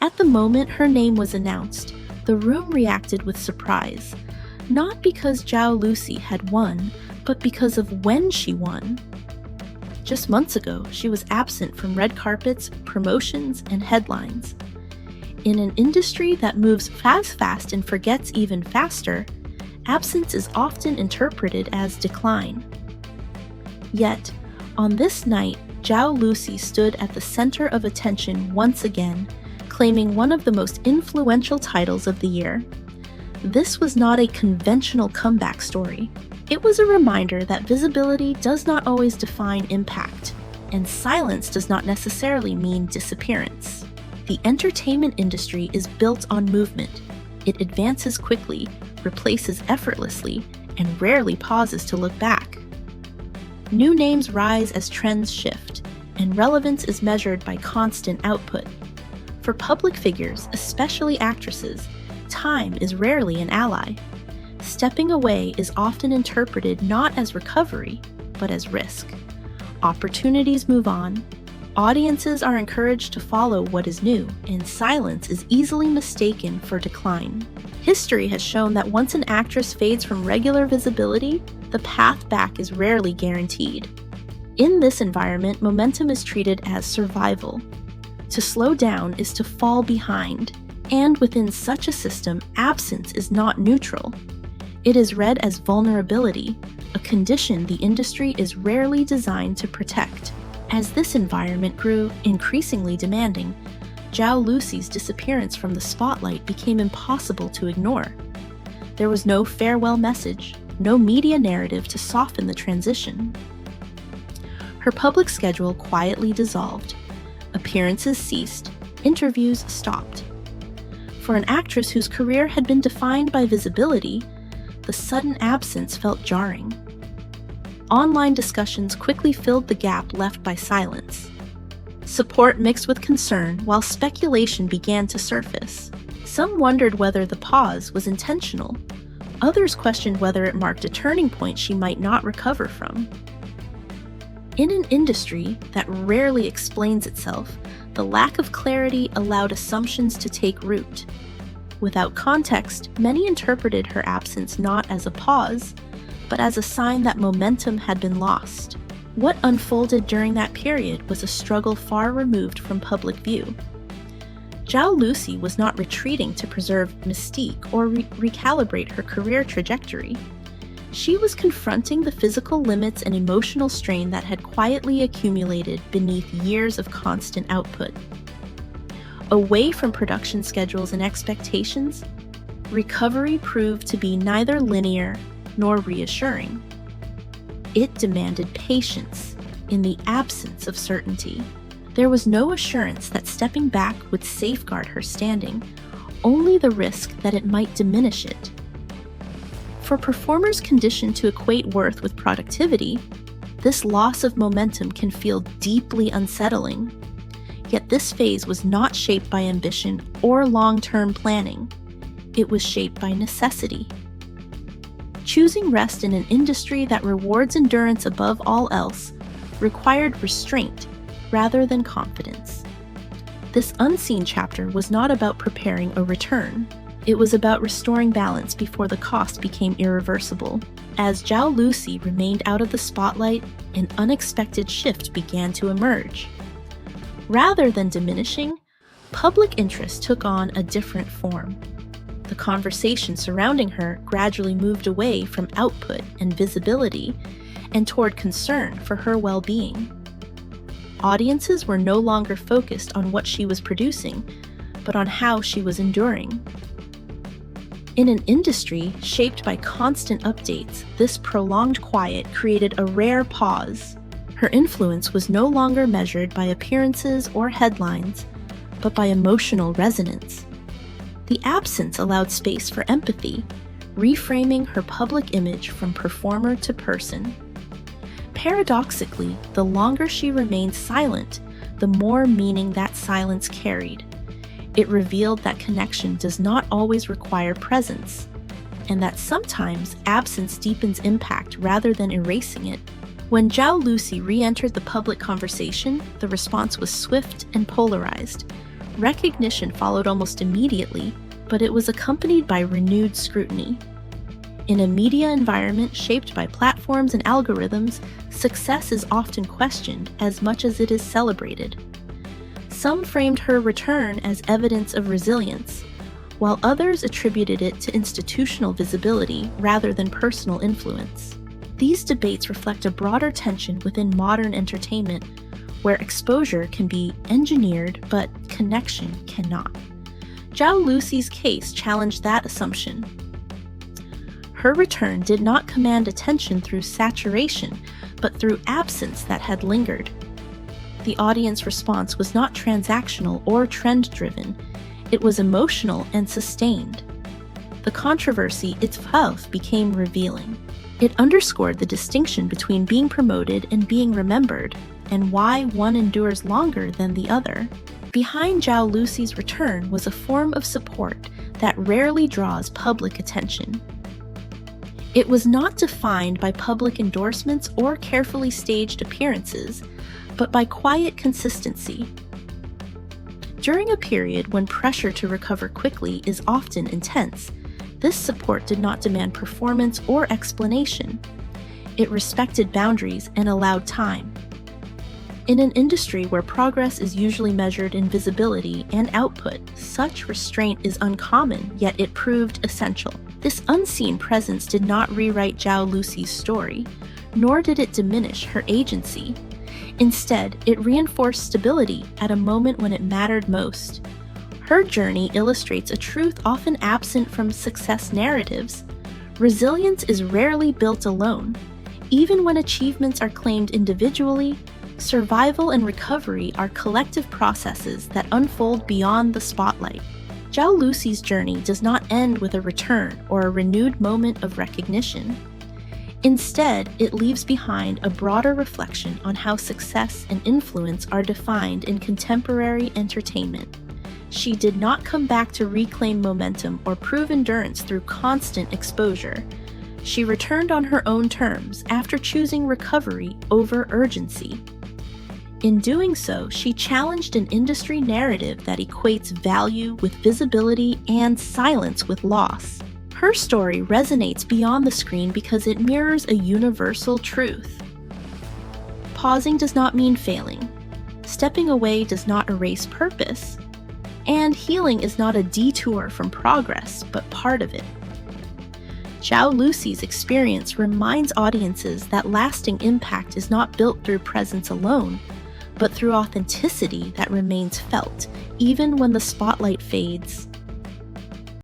At the moment her name was announced, the room reacted with surprise, not because Zhao Lusi had won, but because of when she won. Just months ago, she was absent from red carpets, promotions, and headlines. In an industry that moves fast and forgets even faster, absence is often interpreted as decline. Yet, on this night, Zhao Lusi stood at the center of attention once again, claiming one of the most influential titles of the year. This was not a conventional comeback story. It was a reminder that visibility does not always define impact, and silence does not necessarily mean disappearance. The entertainment industry is built on movement. It advances quickly, replaces effortlessly, and rarely pauses to look back. New names rise as trends shift, and relevance is measured by constant output. For public figures, especially actresses, time is rarely an ally. Stepping away is often interpreted not as recovery, but as risk. Opportunities move on. Audiences are encouraged to follow what is new, and silence is easily mistaken for decline. History has shown that once an actress fades from regular visibility, the path back is rarely guaranteed. In this environment, momentum is treated as survival. To slow down is to fall behind, and within such a system, absence is not neutral. It is read as vulnerability, a condition the industry is rarely designed to protect. As this environment grew increasingly demanding, Zhao Lusi's disappearance from the spotlight became impossible to ignore. There was no farewell message, no media narrative to soften the transition. Her public schedule quietly dissolved. Appearances ceased, interviews stopped. For an actress whose career had been defined by visibility, the sudden absence felt jarring. Online discussions quickly filled the gap left by silence. Support mixed with concern while speculation began to surface. Some wondered whether the pause was intentional. Others questioned whether it marked a turning point she might not recover from. In an industry that rarely explains itself, the lack of clarity allowed assumptions to take root. Without context, many interpreted her absence not as a pause, but as a sign that momentum had been lost. What unfolded during that period was a struggle far removed from public view. Zhao Lusi was not retreating to preserve mystique or recalibrate her career trajectory. She was confronting the physical limits and emotional strain that had quietly accumulated beneath years of constant output. Away from production schedules and expectations, recovery proved to be neither linear nor reassuring. It demanded patience in the absence of certainty. There was no assurance that stepping back would safeguard her standing, only the risk that it might diminish it. For performers conditioned to equate worth with productivity, this loss of momentum can feel deeply unsettling. Yet this phase was not shaped by ambition or long-term planning. It was shaped by necessity. Choosing rest in an industry that rewards endurance above all else required restraint rather than confidence. This unseen chapter was not about preparing a return. It was about restoring balance before the cost became irreversible. As Zhao Lusi remained out of the spotlight, an unexpected shift began to emerge. Rather than diminishing, public interest took on a different form. The conversation surrounding her gradually moved away from output and visibility and toward concern for her well-being. Audiences were no longer focused on what she was producing, but on how she was enduring. In an industry shaped by constant updates, this prolonged quiet created a rare pause. Her influence was no longer measured by appearances or headlines, but by emotional resonance. The absence allowed space for empathy, reframing her public image from performer to person. Paradoxically, the longer she remained silent, the more meaning that silence carried. It revealed that connection does not always require presence, and that sometimes absence deepens impact rather than erasing it. When Zhao Lusi re-entered the public conversation, the response was swift and polarized. Recognition followed almost immediately, but it was accompanied by renewed scrutiny. In a media environment shaped by platforms and algorithms, success is often questioned as much as it is celebrated. Some framed her return as evidence of resilience, while others attributed it to institutional visibility rather than personal influence. These debates reflect a broader tension within modern entertainment, where exposure can be engineered but connection cannot. Zhao Lusi's case challenged that assumption. Her return did not command attention through saturation, but through absence that had lingered. The audience response was not transactional or trend-driven. It was emotional and sustained. The controversy itself became revealing. It underscored the distinction between being promoted and being remembered, and why one endures longer than the other. Behind Zhao Lusi's return was a form of support that rarely draws public attention. It was not defined by public endorsements or carefully staged appearances, but by quiet consistency. During a period when pressure to recover quickly is often intense, this support did not demand performance or explanation. It respected boundaries and allowed time. In an industry where progress is usually measured in visibility and output, such restraint is uncommon, yet it proved essential. This unseen presence did not rewrite Zhao Lusi's story, nor did it diminish her agency. Instead, it reinforced stability at a moment when it mattered most. Her journey illustrates a truth often absent from success narratives. Resilience is rarely built alone. Even when achievements are claimed individually, survival and recovery are collective processes that unfold beyond the spotlight. Zhao Lusi's journey does not end with a return or a renewed moment of recognition. Instead, it leaves behind a broader reflection on how success and influence are defined in contemporary entertainment. She did not come back to reclaim momentum or prove endurance through constant exposure. She returned on her own terms after choosing recovery over urgency. In doing so, she challenged an industry narrative that equates value with visibility and silence with loss. Her story resonates beyond the screen because it mirrors a universal truth. Pausing does not mean failing. Stepping away does not erase purpose. And healing is not a detour from progress, but part of it. Zhao Lusi's experience reminds audiences that lasting impact is not built through presence alone, but through authenticity that remains felt, even when the spotlight fades.